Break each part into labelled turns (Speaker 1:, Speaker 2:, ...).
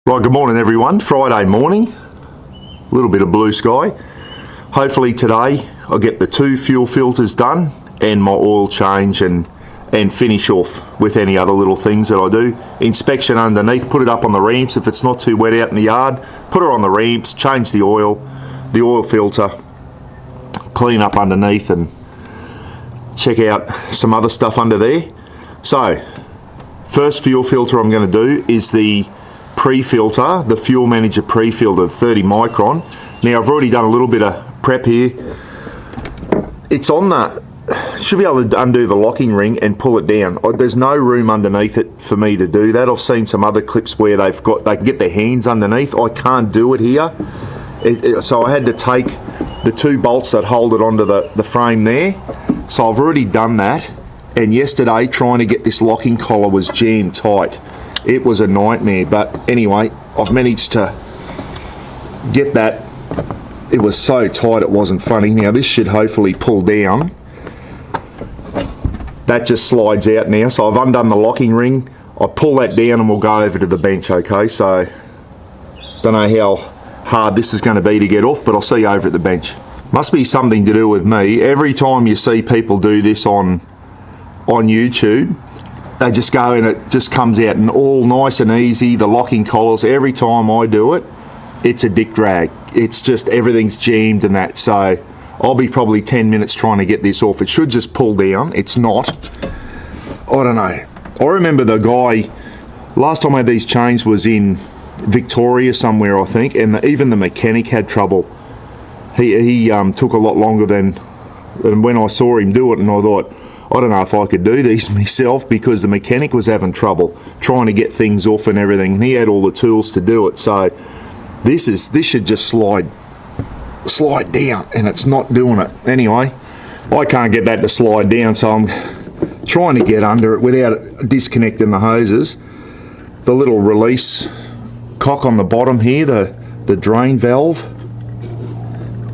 Speaker 1: Right, good morning everyone. Friday morning, a little bit of blue sky. Hopefully today I'll get the 2 fuel filters done and my oil change and finish off with any other little things that I do. Inspection underneath, put it up on the ramps if it's not too wet out in the yard. Put her on the ramps, change the oil filter, clean up underneath and check out some other stuff under there. So, first fuel filter I'm going to do is the pre-filter, the Fuel Manager pre-filter, 30 micron. Now I've already done a little bit of prep here. It's on should be able to undo the locking ring and pull it down. There's no room underneath it for me to do that. I've seen some other clips where they can get their hands underneath. I can't do it here. So I had to take the 2 bolts that hold it onto the frame there. So I've already done that. And yesterday trying to get this locking collar was jammed tight. It was a nightmare, but anyway, I've managed to get that. It was so tight it wasn't funny. Now this should hopefully pull down. That just slides out now, so I've undone the locking ring. I pull that down and we'll go over to the bench, okay? So, don't know how hard this is going to be to get off, but I'll see you over at the bench. Must be something to do with me. Every time you see people do this on YouTube, they just go and it just comes out and all nice and easy, the locking collars. Every time I do it, it's a dick drag. It's just everything's jammed and that. So I'll be probably 10 minutes trying to get this off. It should just pull down. It's not. I don't know. I remember the guy, last time I had these changed was in Victoria somewhere, I think, and even the mechanic had trouble. He took a lot longer than when I saw him do it, and I thought, I don't know if I could do these myself because the mechanic was having trouble trying to get things off and everything. And he had all the tools to do it. So this should just slide down, and it's not doing it. Anyway, I can't get that to slide down, so I'm trying to get under it without disconnecting the hoses. The little release cock on the bottom here, the drain valve.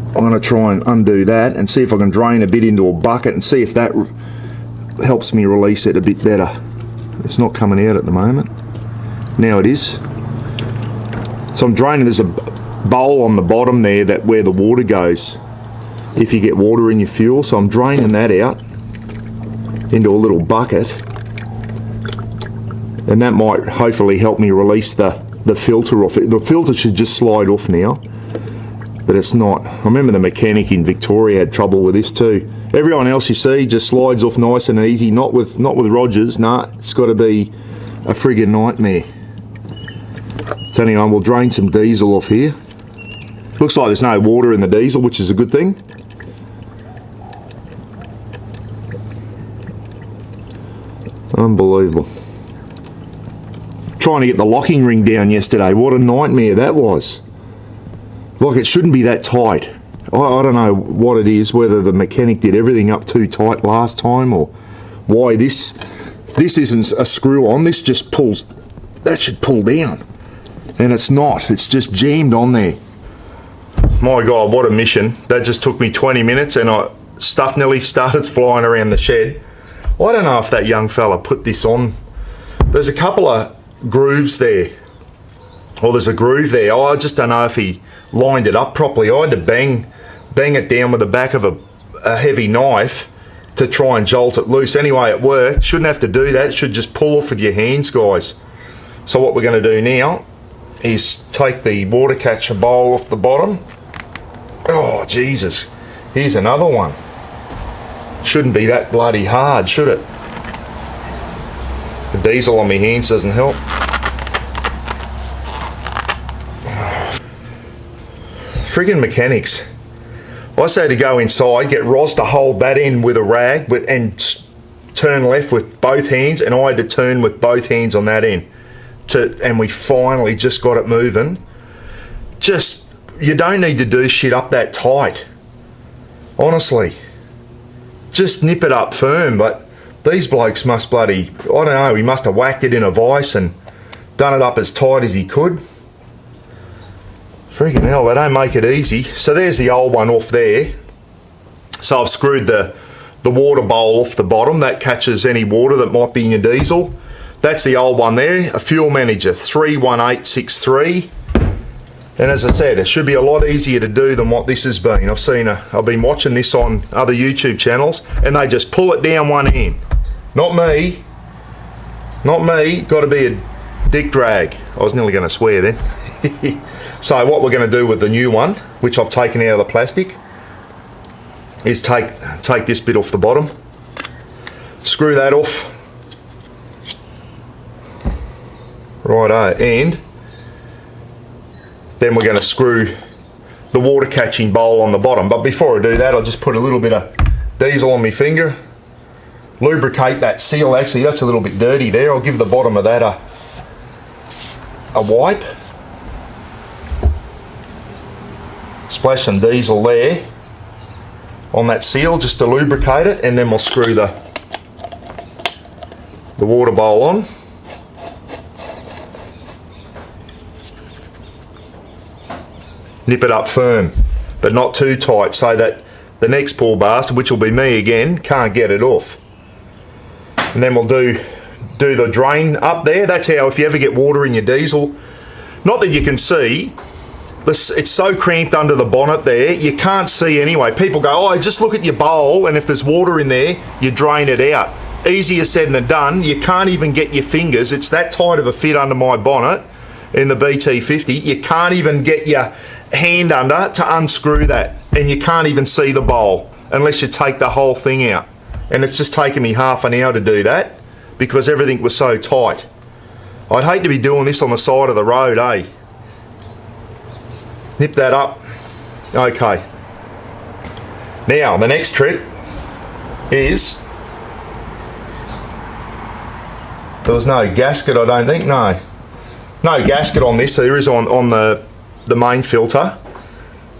Speaker 1: I'm going to try and undo that and see if I can drain a bit into a bucket and see if that helps me release it a bit better. It's not coming out at the moment. Now it is. So I'm draining. There's a bowl on the bottom there where the water goes if you get water in your fuel. So I'm draining that out into a little bucket, and that might hopefully help me release the filter off. The filter should just slide off now, but it's not. I remember the mechanic in Victoria had trouble with this too. Everyone else you see just slides off nice and easy. Not with Rogers. Nah, it's got to be a friggin' nightmare. So anyway, we'll drain some diesel off here. Looks like there's no water in the diesel, which is a good thing. Unbelievable. Trying to get the locking ring down yesterday. What a nightmare that was. Like, it shouldn't be that tight. I don't know what it is, whether the mechanic did everything up too tight last time or why this isn't a screw on. This just pulls, that should pull down. And it's not, it's just jammed on there. My God, what a mission. That just took me 20 minutes and stuff nearly started flying around the shed. I don't know if that young fella put this on. There's a couple of grooves there. Or there's a groove there. I just don't know if he lined it up properly. I had to bang it down with the back of a heavy knife to try and jolt it loose. Anyway, it worked. Shouldn't have to do that. It should just pull off with your hands, guys. So what we're going to do now is take the water catcher bowl off the bottom. Oh, Jesus. Here's another one. Shouldn't be that bloody hard, should it? The diesel on my hands doesn't help. Friggin' mechanics. I say to go inside, get Roz to hold that in with a rag and turn left with both hands, and I had to turn with both hands on that end. And we finally just got it moving. Just, you don't need to do shit up that tight. Honestly. Just nip it up firm, but these blokes must bloody, I don't know, he must have whacked it in a vise and done it up as tight as he could. Freaking hell, they don't make it easy. So there's the old one off there. So I've screwed the water bowl off the bottom. That catches any water that might be in your diesel. That's the old one there, a fuel manager, 31863. And as I said, it should be a lot easier to do than what this has been. I've been watching this on other YouTube channels, and they just pull it down one end. Not me. Not me. Got to be a dick drag. I was nearly going to swear then. So what we're going to do with the new one, which I've taken out of the plastic, is take this bit off the bottom, screw that off. Righto, and then we're going to screw the water catching bowl on the bottom. But before I do that, I'll just put a little bit of diesel on my finger, lubricate that seal. Actually, that's a little bit dirty there. I'll give the bottom of that a wipe. Splash some diesel there on that seal just to lubricate it, and then we'll screw the water bowl on. Nip it up firm, but not too tight, so that the next poor bastard, which will be me again, can't get it off. And then we'll do the drain up there. That's how, if you ever get water in your diesel, not that you can see, it's so cramped under the bonnet there, you can't see anyway. People go, oh, just look at your bowl, and if there's water in there, you drain it out. Easier said than done. You can't even get your fingers. It's that tight of a fit under my bonnet in the BT50. You can't even get your hand under to unscrew that, and you can't even see the bowl unless you take the whole thing out. And it's just taken me half an hour to do that because everything was so tight. I'd hate to be doing this on the side of the road, eh? Nip that up. Okay. Now the next trick is, there was no gasket, I don't think. No gasket on this. There is on the main filter,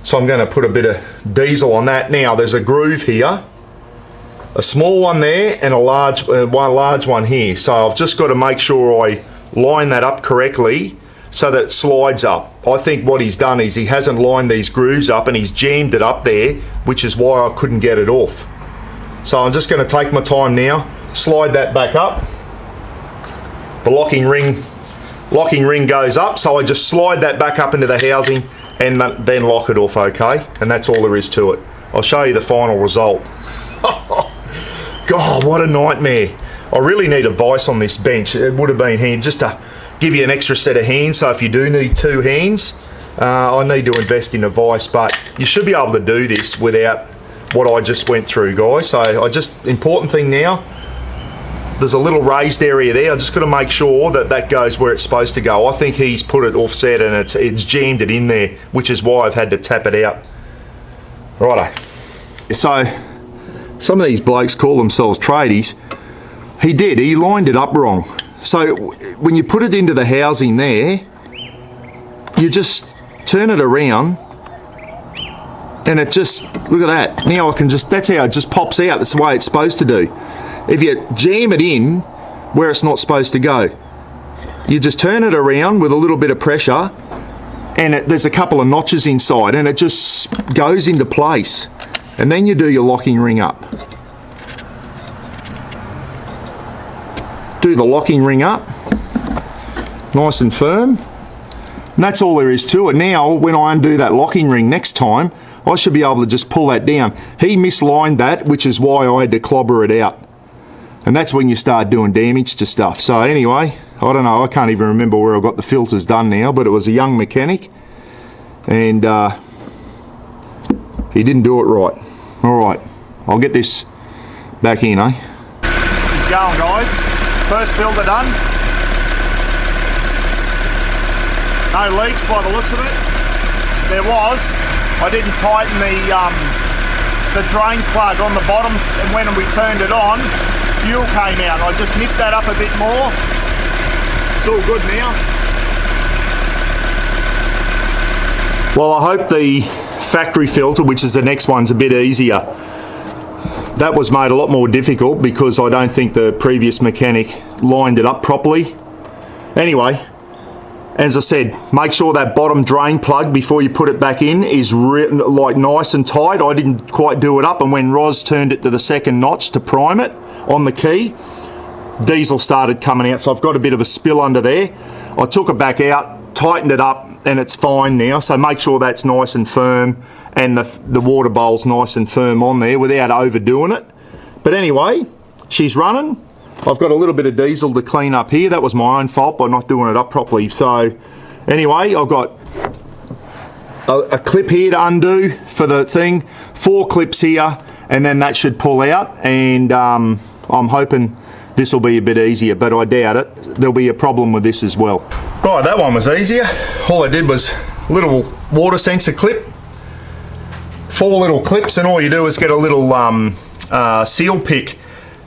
Speaker 1: so I'm going to put a bit of diesel on that. Now there's a groove here, a small one there and a large one here, so I've just got to make sure I line that up correctly so that it slides up. I think what he's done is he hasn't lined these grooves up and he's jammed it up there, which is why I couldn't get it off. So I'm just going to take my time now, slide that back up. The locking ring goes up, so I just slide that back up into the housing and then lock it off, okay? And that's all there is to it. I'll show you the final result. God, what a nightmare. I really need a vise on this bench. It would have been handy just to give you an extra set of hands, so if you do need two hands, I need to invest in a vise, but you should be able to do this without what I just went through, guys. So important thing now, there's a little raised area there. I just got to make sure that that goes where it's supposed to go. I think he's put it offset and it's jammed it in there, which is why I've had to tap it out. Righto. So some of these blokes call themselves tradies. He lined it up wrong. So when you put it into the housing there, you just turn it around and it just, look at that. Now I can just, that's how it just pops out. That's the way it's supposed to do. If you jam it in where it's not supposed to go, you just turn it around with a little bit of pressure and there's a couple of notches inside and it just goes into place. And then you do your locking ring up. Do the locking ring up, nice and firm. And that's all there is to it. Now, when I undo that locking ring next time, I should be able to just pull that down. He mislined that, which is why I had to clobber it out. And that's when you start doing damage to stuff. So anyway, I don't know, I can't even remember where I got the filters done now, but it was a young mechanic and he didn't do it right. All right, I'll get this back in, eh? Keep going, guys. First filter done. No leaks by the looks of it. There was. I didn't tighten the drain plug on the bottom, and when we turned it on, fuel came out. I just nipped that up a bit more. It's all good now. Well, I hope the factory filter, which is the next one's a bit easier. That was made a lot more difficult because I don't think the previous mechanic lined it up properly. Anyway, as I said, make sure that bottom drain plug before you put it back in is like nice and tight. I didn't quite do it up, and when Roz turned it to the second notch to prime it on the key, diesel started coming out, so I've got a bit of a spill under there. I took it back out, tightened it up, and it's fine now. So make sure that's nice and firm, and the water bowl's nice and firm on there without overdoing it. But anyway, she's running. I've got a little bit of diesel to clean up here. That was my own fault by not doing it up properly. So anyway, I've got a clip here to undo for the thing, 4 clips here, and then that should pull out, and I'm hoping this will be a bit easier, but I doubt it. There'll be a problem with this as well. Right, that one was easier. All I did was a little water sensor clip, 4 little clips, and all you do is get a little seal pick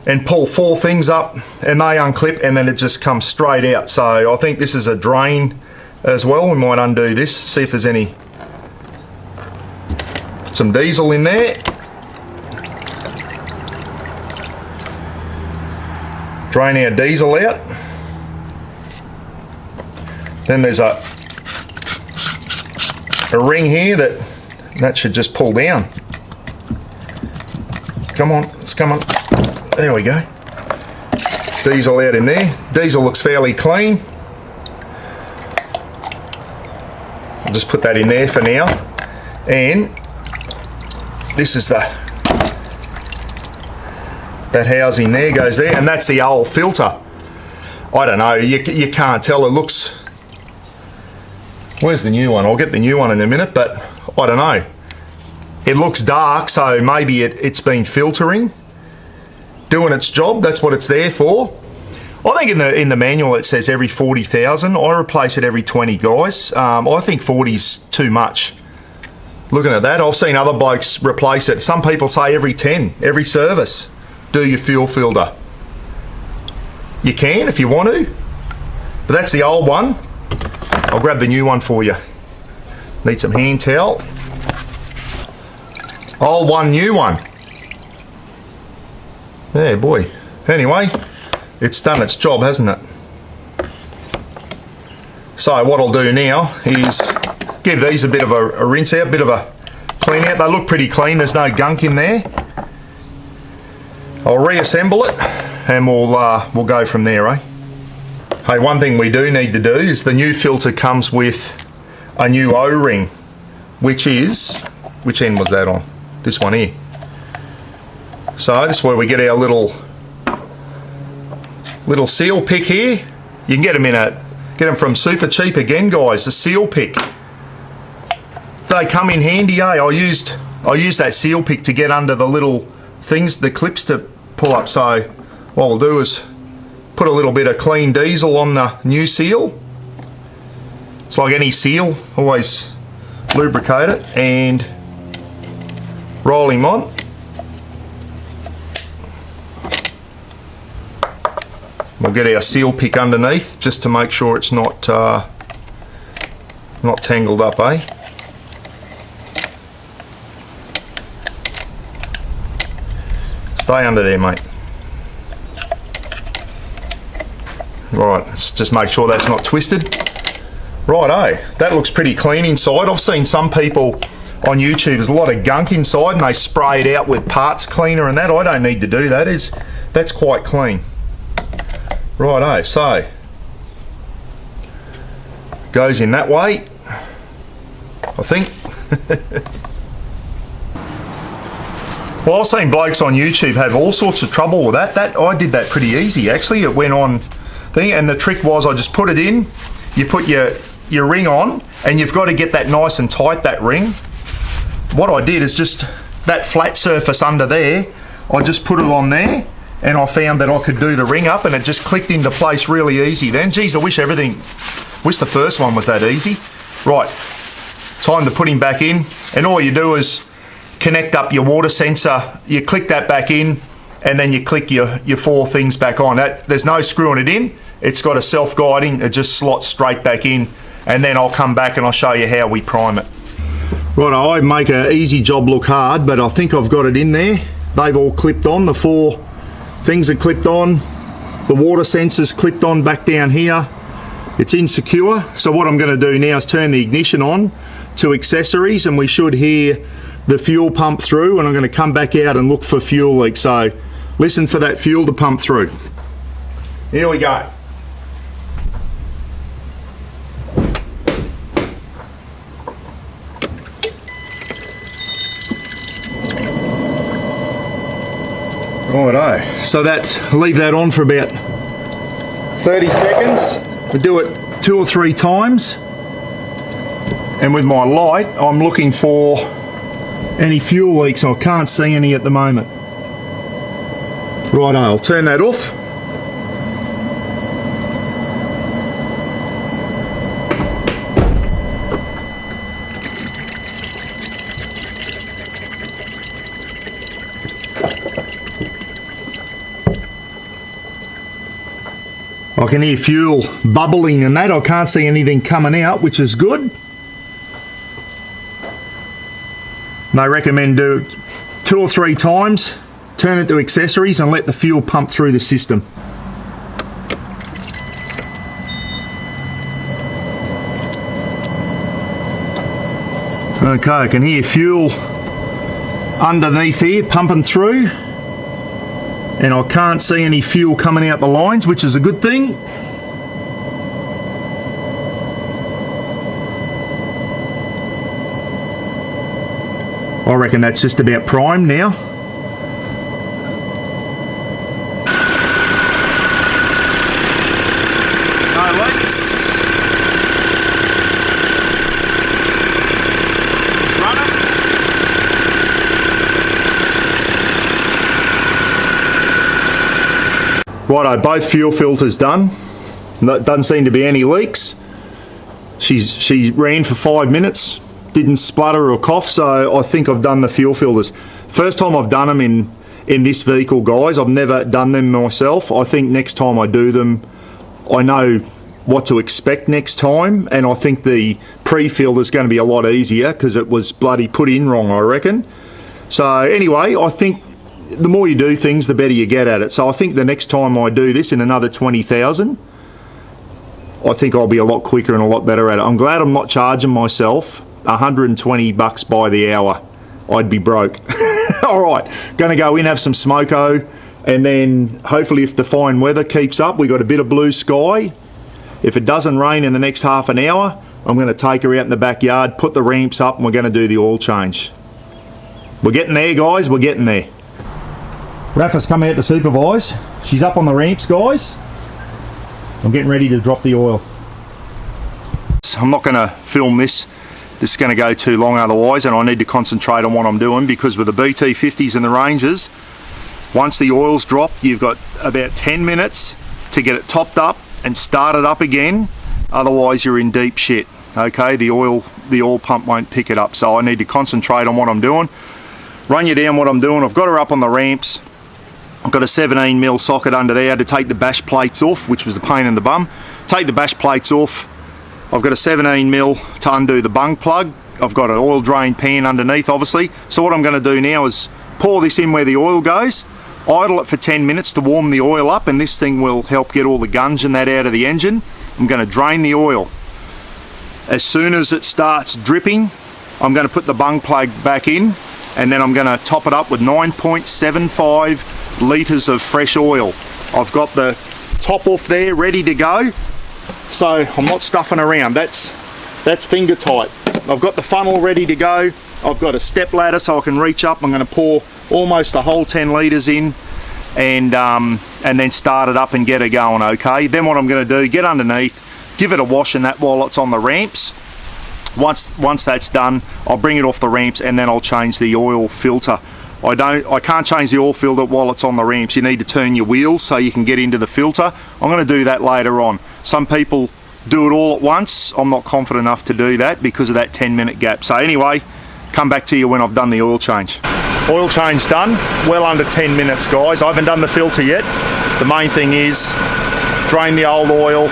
Speaker 1: and pull 4 things up, and they unclip, and then it just comes straight out. So I think this is a drain as well. We might undo this, see if there's some diesel in there. Drain our diesel out. Then there's a ring here that should just pull down. Come on, it's coming. There we go. Diesel out in there. Diesel looks fairly clean. I'll just put that in there for now. And this is that housing there goes there, and that's the old filter. I don't know, you can't tell. It looks... Where's the new one? I'll get the new one in a minute, but I don't know. It looks dark, so maybe it's been filtering, doing its job. That's what it's there for. I think in the manual it says every 40,000. I replace it every 20, guys. I think 40's too much. Looking at that, I've seen other blokes replace it. Some people say every 10, every service. Do your fuel filter. You can if you want to, but that's the old one. I'll grab the new one for you. Need some hand towel. Old one, new one. Yeah, boy. Anyway, it's done its job, hasn't it? So what I'll do now is give these a bit of a rinse out, bit of a clean out. They look pretty clean, there's no gunk in there. I'll reassemble it and we'll go from there, eh? Hey, one thing we do need to do is the new filter comes with a new O-ring, which end was that on? This one here. So this is where we get our little seal pick here. You can get them from super cheap again, guys. The seal pick. They come in handy, eh? I used that seal pick to get under the little things, the clips to pull up. So what we'll do is put a little bit of clean diesel on the new seal. It's like any seal, always lubricate it and roll him on. We'll get our seal pick underneath just to make sure it's not tangled up, eh? Stay under there, mate. Right, let's just make sure that's not twisted. Righto, that looks pretty clean inside. I've seen some people on YouTube, there's a lot of gunk inside and they spray it out with parts cleaner and that. I don't need to do that. That's quite clean. Righto, so goes in that way, I think. Well, I've seen blokes on YouTube have all sorts of trouble with that. I did that pretty easy actually. It went on thing, and the trick was I just put it in, you put your ring on, and you've got to get that nice and tight, that ring. What I did is just that flat surface under there, I just put it on there, and I found that I could do the ring up and it just clicked into place really easy then. Geez, I wish the first one was that easy. Right, time to put him back in, and all you do is connect up your water sensor, you click that back in, and then you click your 4 things back on. There's no screwing it in, it's got a self-guiding, it just slots straight back in, and then I'll come back and I'll show you how we prime it. Right, I make an easy job look hard, but I think I've got it in there. They've all clipped on, the 4 things are clipped on, the water sensor's clipped on back down here. It's insecure, so what I'm going to do now is turn the ignition on to accessories, and we should hear the fuel pump through, and I'm going to come back out and look for fuel leaks. So listen for that fuel to pump through. Here we go. Righto, so leave that on for about 30 seconds. We do it 2 or 3 times. And with my light, I'm looking for any fuel leaks. I can't see any at the moment. Righto, I'll turn that off. I can hear fuel bubbling and that. I can't see anything coming out, which is good. And I recommend do it 2 or 3 times, turn it to accessories and let the fuel pump through the system. Okay, I can hear fuel underneath here pumping through. And I can't see any fuel coming out the lines, which is a good thing. I reckon that's just about primed now. No leaks. Running. Righto, both fuel filters done. Doesn't seem to be any leaks. She ran for 5 minutes, didn't splutter or cough, so I think I've done the fuel filters. First time I've done them in this vehicle, guys. I've never done them myself. I think next time I do them, I know what to expect next time, and I think the pre-filter is going to be a lot easier because it was bloody put in wrong, I reckon. So anyway, I think the more you do things, the better you get at it. So I think the next time I do this in another 20,000, I think I'll be a lot quicker and a lot better at it. I'm glad I'm not charging myself 120 bucks by the hour. I'd be broke. All right, gonna go in, have some smoko, and then hopefully if the fine weather keeps up, we got a bit of blue sky. If it doesn't rain in the next half an hour, I'm gonna take her out in the backyard, put the ramps up, and we're gonna do the oil change. We're getting there, guys, we're getting there. Rafa's come out to supervise. She's up on the ramps, guys. I'm getting ready to drop the oil. I'm not going to film this. This is going to go too long otherwise, and I need to concentrate on what I'm doing, because with the BT50s and the Rangers, once the oil's dropped, you've got about 10 minutes to get it topped up and start it up again. Otherwise, you're in deep shit. Okay, the oil pump won't pick it up, so I need to concentrate on what I'm doing. Run you down what I'm doing. I've got her up on the ramps. I've got a 17mm socket under there to take the bash plates off, which was a pain in the bum. Take the bash plates off. I've got a 17mm to undo the bung plug. I've got an oil drain pan underneath, obviously. So what I'm going to do now is pour this in where the oil goes, idle it for 10 minutes to warm the oil up, and this thing will help get all the gunge and that out of the engine. I'm going to drain the oil. As soon as it starts dripping, I'm going to put the bung plug back in, and then I'm going to top it up with 9.75 litres of fresh oil. I've got the top off there ready to go, so I'm not stuffing around. That's finger tight. I've got the funnel ready to go. I've got a step ladder so I can reach up. I'm going to pour almost the whole 10 litres in, and then start it up and get it going. Okay, then what I'm going to do, get underneath, give it a wash and that while it's on the ramps. Once that's done, I'll bring it off the ramps, and then I'll change the oil filter. I can't change the oil filter while it's on the ramps. You need to turn your wheels so you can get into the filter. I'm going to do that later on. Some people do it all at once. I'm not confident enough to do that because of that 10-minute gap. So anyway, come back to you when I've done the oil change. Oil change done, well under 10 minutes, guys. I haven't done the filter yet. The main thing is drain the old oil,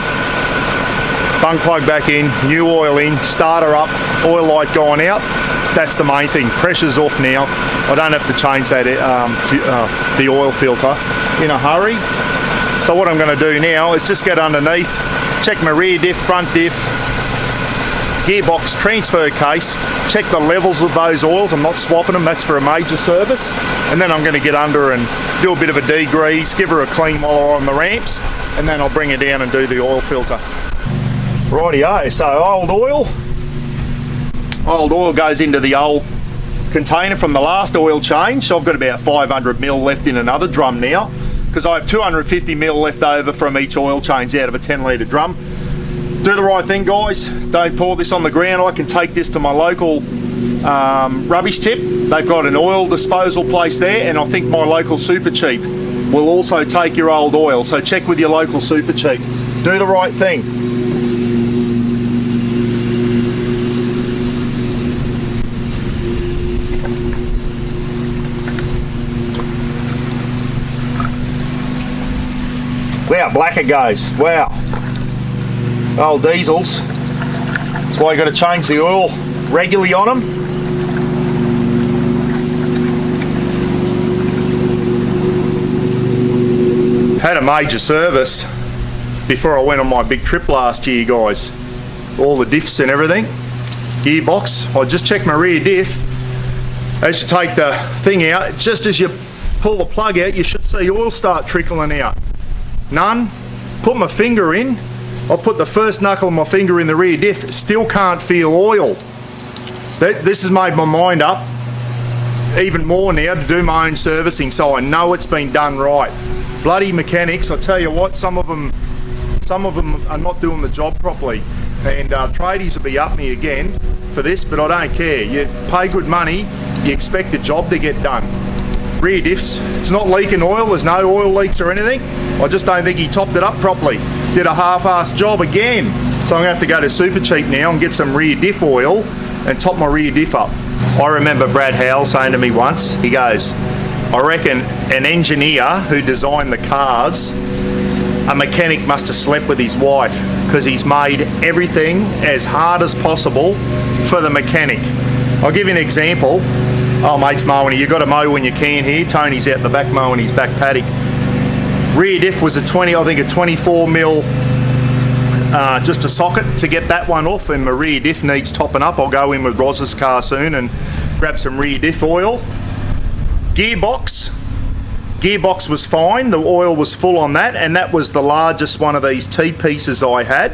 Speaker 1: bung plug back in, new oil in, starter up, oil light going out. That's the main thing. Pressure's off now. I don't have to change that the oil filter in a hurry. So what I'm going to do now is just get underneath, check my rear diff, front diff, gearbox transfer case, check the levels of those oils. I'm not swapping them, that's for a major service. And then I'm going to get under and do a bit of a degrease, give her a clean while I'm on the ramps, and then I'll bring it down and do the oil filter. Rightio, so old oil goes into the old container from the last oil change. So I've got about 500ml left in another drum now, because I have 250ml left over from each oil change out of a 10 litre drum. Do the right thing, guys. Don't pour this on the ground. I can take this to my local rubbish tip. They've got an oil disposal place there, and I think my local Super Cheap will also take your old oil. So check with your local Super Cheap. Do the right thing. Wow, black it goes. Wow. Old diesels. That's why you got to change the oil regularly on them. Had a major service before I went on my big trip last year, guys. All the diffs and everything. Gearbox. I just checked my rear diff. As you take the thing out, just as you pull the plug out, you should see oil start trickling out. None. Put my finger in. I put the first knuckle of my finger in the rear diff. Still can't feel oil. This has made my mind up even more now to do my own servicing, so I know it's been done right. Bloody mechanics, I tell you what, some of them are not doing the job properly, and tradies will be up me again for this, but I don't care. You pay good money, you expect the job to get done. Rear diffs, it's not leaking oil, there's no oil leaks or anything. I just don't think he topped it up properly. Did a half-assed job again. So I'm gonna have to go to Super Cheap now and get some rear diff oil and top my rear diff up. I remember Brad Howell saying to me once, he goes, I reckon an engineer who designed the cars, a mechanic must have slept with his wife, because he's made everything as hard as possible for the mechanic. I'll give you an example. Oh, mate's mowing, you got to mow when you can here. Tony's out the back mowing his back paddock. Rear diff was a 24mm, just a socket to get that one off, and my rear diff needs topping up. I'll go in with Roz's car soon and grab some rear diff oil. Gearbox was fine, the oil was full on that, and that was the largest one of these T-pieces I had.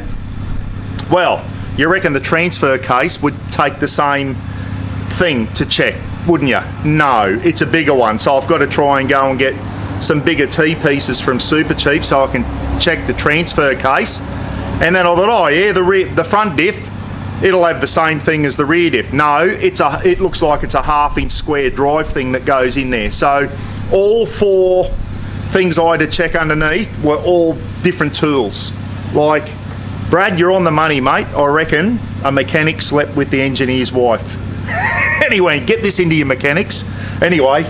Speaker 1: Well, you reckon the transfer case would take the same thing to check, wouldn't you? No, it's a bigger one, so I've got to try and go and get some bigger T-pieces from Super Cheap so I can check the transfer case. And then I thought, oh yeah, the front diff, it'll have the same thing as the rear diff. No, it looks like it's a 1/2 inch square drive thing that goes in there. So all 4 things I had to check underneath were all different tools. Like, Brad, you're on the money, mate. I reckon a mechanic slept with the engineer's wife. Anyway, get this into your mechanics. Anyway,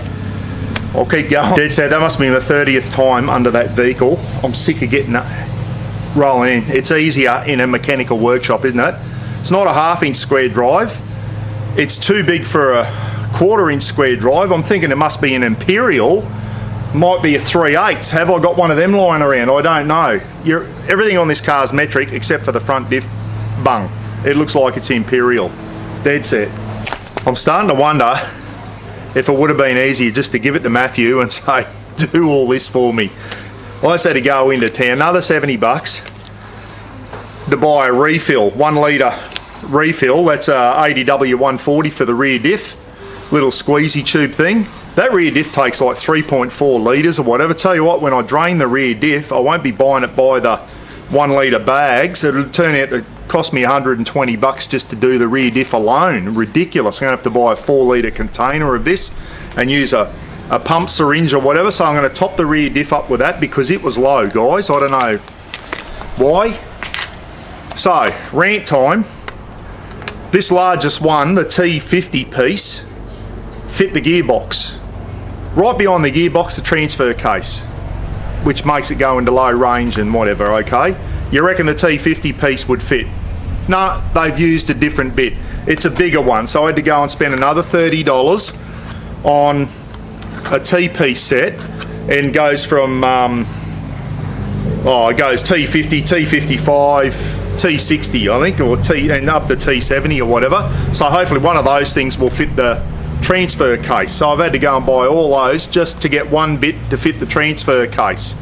Speaker 1: I'll keep going. Dead set, that must be my 30th time under that vehicle. I'm sick of getting rolling in. It's easier in a mechanical workshop, isn't it? It's not a 1/2 inch square drive. It's too big for a 1/4 inch square drive. I'm thinking it must be an Imperial. Might be a 3/8. Have I got one of them lying around? I don't know. Everything on this car is metric except for the front diff bung. It looks like it's Imperial. Dead set. I'm starting to wonder if it would have been easier just to give it to Matthew and say, do all this for me. I just had to go into town, another $70 to buy a refill, 1 litre refill. That's a ADW 140 for the rear diff, little squeezy tube thing. That rear diff takes like 3.4 litres or whatever. Tell you what, when I drain the rear diff, I won't be buying it by the 1 litre bags. It'll turn out to cost me $120 just to do the rear diff alone. Ridiculous. I'm going to have to buy a 4 litre container of this and use a pump syringe or whatever. So I'm going to top the rear diff up with that because it was low, guys. I don't know why. So, rant time. This largest one, the T50 piece, fit the gearbox. Right behind the gearbox, the transfer case, which makes it go into low range and whatever, okay? You reckon the T50 piece would fit? No, they've used a different bit. It's a bigger one, so I had to go and spend another $30 on a T-piece set, and goes from, it goes T50, T55, T60, I think, or and up to T70 or whatever. So hopefully one of those things will fit the transfer case. So I've had to go and buy all those just to get one bit to fit the transfer case.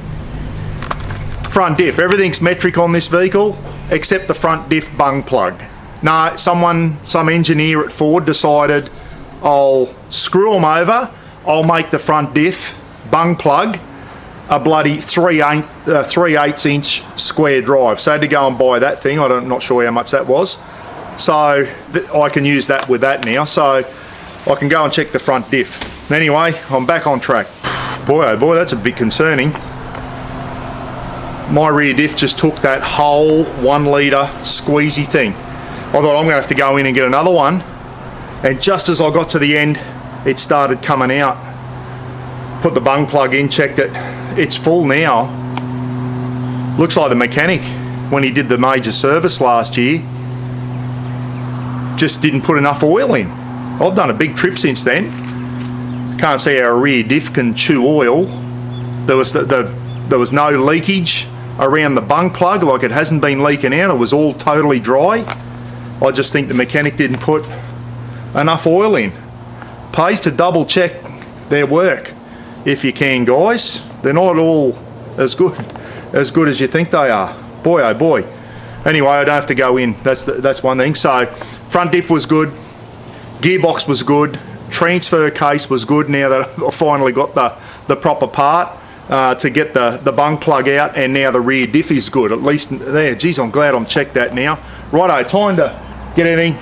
Speaker 1: front diff. Everything's metric on this vehicle except the front diff bung plug. No, some engineer at Ford decided I'll screw them over, I'll make the front diff bung plug a bloody 3/8 inch square drive. So I had to go and buy that thing. I'm not sure how much that was. So I can use that with that now. So I can go and check the front diff. Anyway, I'm back on track. Boy, oh boy, that's a bit concerning. My rear diff just took that whole 1 litre squeezy thing. I thought I'm gonna have to go in and get another one. And just as I got to the end, it started coming out. Put the bung plug in, checked it. It's full now. Looks like the mechanic, when he did the major service last year, just didn't put enough oil in. I've done a big trip since then. Can't see how a rear diff can chew oil. There was no leakage around the bung plug, like it hasn't been leaking out. It was all totally dry. I just think the mechanic didn't put enough oil in. Pays to double check their work if you can, guys. They're not all as good as you think they are. Boy, oh boy. Anyway, I don't have to go in. That's one thing. So front diff was good, gearbox was good, transfer case was good now that I finally got the proper part to get the bung plug out, and now the rear diff is good. At least there. Geez, I'm glad I'm checked that now. Righto, time to get everything,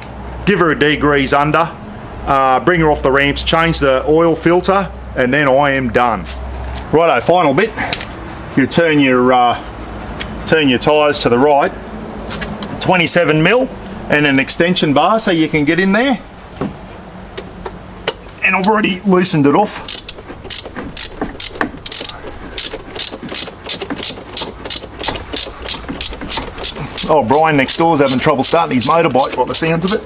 Speaker 1: give her a degrease under, bring her off the ramps, change the oil filter, and then I am done. Righto, final bit. You turn your tyres to the right, 27mm, and an extension bar so you can get in there. And I've already loosened it off. Oh, Brian next door is having trouble starting his motorbike by the sounds of it.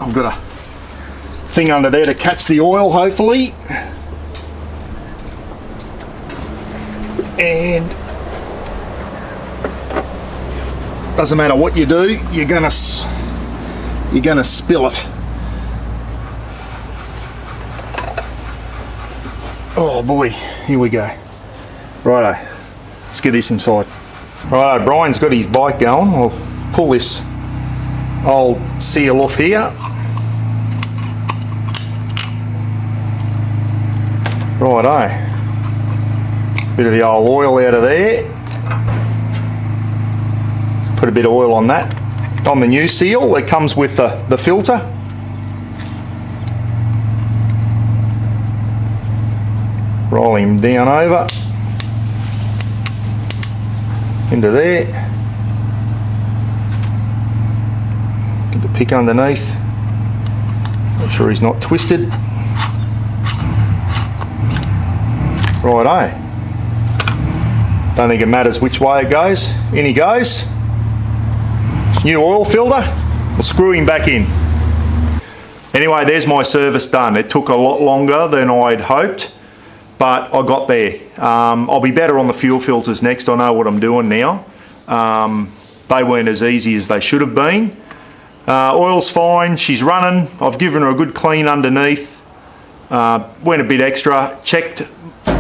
Speaker 1: I've got a thing under there to catch the oil, hopefully. And doesn't matter what you do, you're gonna spill it. Oh boy, here we go. Righto, let's get this inside. Righto, Brian's got his bike going. We'll pull this old seal off here. Righto, bit of the old oil out of there. Put a bit of oil on that. On the new seal that comes with the filter. Roll him down over into there. Get the pick underneath. Make sure he's not twisted. Righto. Don't think it matters which way it goes. In he goes. New oil filter. We'll screw him back in. Anyway, there's my service done. It took a lot longer than I'd hoped, but I got there. I'll be better on the fuel filters next. I know what I'm doing now. They weren't as easy as they should have been. Oil's fine. She's running. I've given her a good clean underneath. Went a bit extra. Checked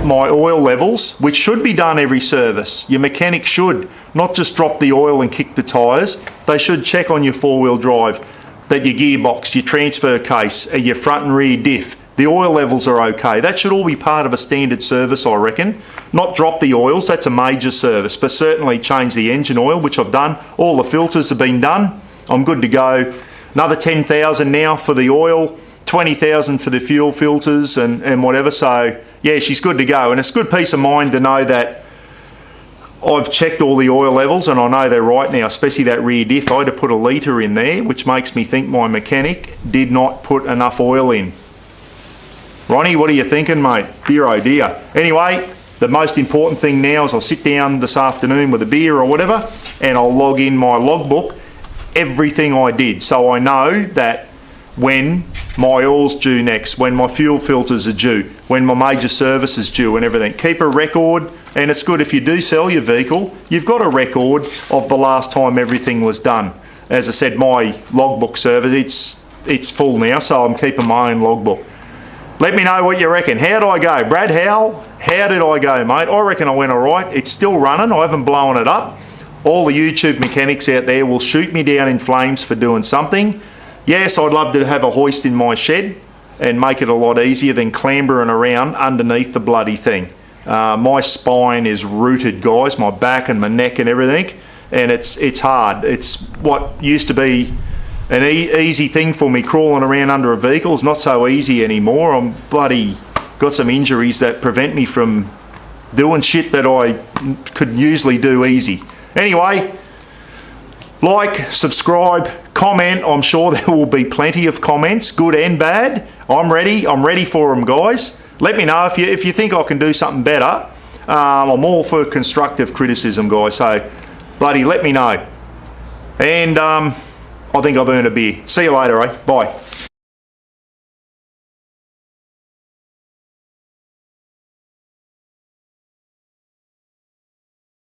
Speaker 1: my oil levels, which should be done every service. Your mechanic should not just drop the oil and kick the tyres. They should check on your four-wheel drive that your gearbox, your transfer case, your front and rear diff, the oil levels are okay. That should all be part of a standard service, I reckon. Not drop the oils, that's a major service, but certainly change the engine oil, which I've done. All the filters have been done. I'm good to go. Another 10,000 now for the oil, 20,000 for the fuel filters and whatever. So yeah, she's good to go. And it's a good peace of mind to know that I've checked all the oil levels and I know they're right now, especially that rear diff. I had to put a litre in there, which makes me think my mechanic did not put enough oil in. Ronnie, what are you thinking, mate? Dear oh dear. Anyway, the most important thing now is I'll sit down this afternoon with a beer or whatever and I'll log in my logbook, everything I did, so I know that when my oil's due next, when my fuel filters are due, when my major service is due and everything. Keep a record, and it's good if you do sell your vehicle, you've got a record of the last time everything was done. As I said, my logbook service, it's full now, so I'm keeping my own logbook. Let me know what you reckon. How'd I go? Brad, how
Speaker 2: how did I go, mate? I reckon I went all right. It's still running. I haven't blown it up. All the YouTube mechanics out there will shoot me down in flames for doing something. Yes, I'd love to have a hoist in my shed and make it a lot easier than clambering around underneath the bloody thing. My spine is rooted, guys, my back and my neck and everything, and it's hard. It's what used to be an easy thing for me, crawling around under a vehicle. It's not so easy anymore. I'm bloody got some injuries that prevent me from doing shit that I could usually do easy. Anyway, like, subscribe, comment. I'm sure there will be plenty of comments, good and bad. I'm ready for them, guys. Let me know if you think I can do something better. I'm all for constructive criticism, guys, so bloody let me know. And I think I've earned a beer. See you later, eh? Bye.